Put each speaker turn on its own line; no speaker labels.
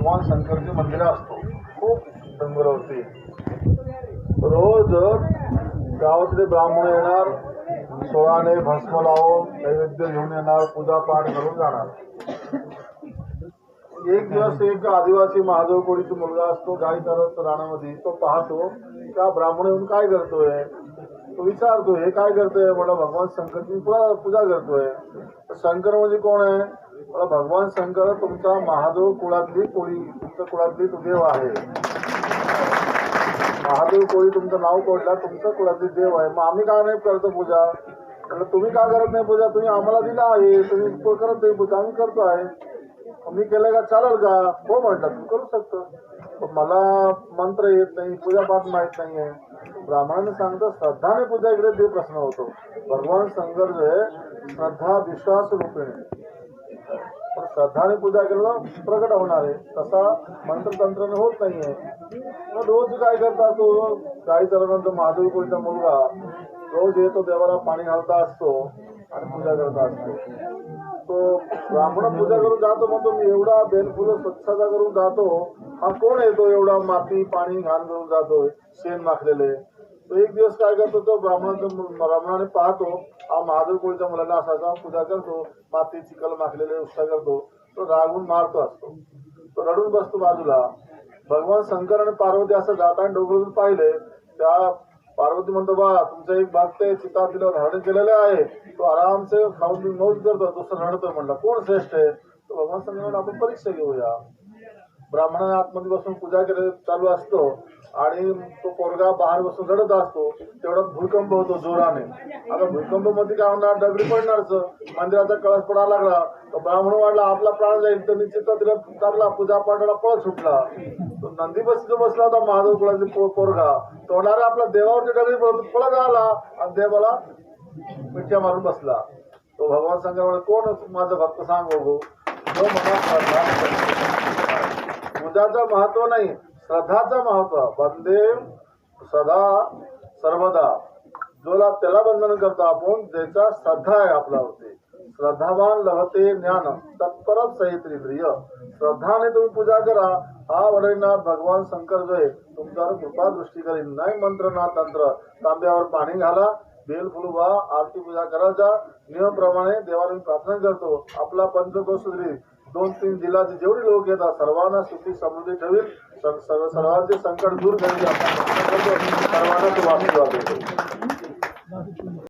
भगवान शंकरची मंदिर असतो खूप डोंगरावरती। रोज गावातले ब्राह्मण येणार, सोळाने भस्म लावून नैवेद्य घेऊन येणार, पूजा पाठ करून जाणार। एक दिवस एक आदिवासी महादेव कोळीचा मुलगा असतो, गाई चरत रानामध्ये। तो पाहतो का ब्राह्मण येऊन काय करतोय, तो विचारतो हे काय करतोय। मला भगवान शंकरची पूजा करतोय। शंकर म्हणजे कोण आहे? मला भगवान शंकर तुमचा महादेव कुळातली कोळी, तुमच्या कुळातली तो देव आहे। महादेव कोळी तुमचं नाव कोडला, तुमचं कुळातली देव आहे। मग आम्ही का नाही करतो पूजा? तुम्ही का करत नाही पूजा? तुम्ही आम्हाला दिला आहे, तुम्ही करत नाही पूजा, आम्ही करतो आहे। मी केलं का चालेल का? हो म्हटलं, तू करू शकतो। मला मंत्र येत नाही, पूजापाठ माहित नाहीये। ब्राह्मणाने सांगतो श्रद्धाने पूजा इकडे देव प्रश्न होतो। भगवान शंकर जो आहे श्रद्धा विश्वास रूपिणी, पण श्रद्धाने पूजा केलं प्रगट होणार आहे, तसा मंत्रतंत्राने होत नाहीये। मग रोज काय करता तो गाई चरणाचा महादेव कोळीचा मुलगा रोज येतो, देवाला पाणी घालता असतो आणि पूजा करता असतो। तो ब्राह्मण पूजा करून जातो, म्हणतो मी एवढा बेलफुलं स्वच्छता करून जातो, हा कोण येतो एवढा माती पाणी घाण करून जातोय, शेण माखलेले। तो एक दिवस काय करतो, तो ब्राह्मणाने पाहतो हा महादेव कोळीच्या मुलांना असायचा, पूजा करतो, माती चिखल माखलेले उत्साह करतो। तो रागून मारतो असतो, तो रडून बसतो बाजूला। भगवान शंकर आणि पार्वती असं जाताना डोंगरातून पाहिले, त्या पार्वती म्हणतो बा तुमचं एक भक्त आहे, चिता तिला धारण केलेले आहे, तो आरामसे खाऊन मौज करतो, दुसरं रडतोय। म्हणला कोण श्रेष्ठ आहे? तो भगवान शंकर आपण परीक्षा घेऊया। ब्राह्मणाने आतमध्ये बसून पूजा केले चालू असतो आणि तो पोरगा बाहेर बसून रडत असतो। तेवढ्यात भूकंप होतो जोराने। आता भूकंप मध्ये काय होणार, दगडी पडणारच, मंदिराचा कळस पडायला लागला। तो ब्राह्मण वाढला, आपला प्राण जाईल, तर निश्चित तिला टाकला, पूजा पाठाला पळ सुटला। तो नंदी बसला होता महादेव कुळाचा पोरगा, तोंडाला आपला देवावरची दगडी पळत आला आणि देवाला मिठ्या मारून बसला। तो भगवान शंकर कोण माझं भक्त सांग बघू। जो पूजाचं महत्व नाही, श्रद्धाचं महत्व। बंदे सदा सर्वदा, जोला त्याला बंधन करतो आपण ज्याचा श्रद्धा आहे आपल्यावरती। श्रद्धावान लभते ज्ञान तत्परच सहित्रिय। श्रद्धाने तुम्ही पूजा करा, हा वडीलनाथ भगवान शंकर जो आहे तुमच्यावर कृपा दृष्टी करीन। नाही मंत्र ना तंत्र, तांब्यावर पाणी घाला, बेल फुलवा, आरती पूजा करायचा। नियमप्रमाणे देवाला प्रार्थना करतो, आपला पंचकोश सुधरी 2-3 जिल्ह्याचे जेवढे लोक येतात सर्वांना सुखी समृद्धी ठेवील, सर्वांचे संकट दूर करेल, सर्वांना तो आशीर्वाद देतो।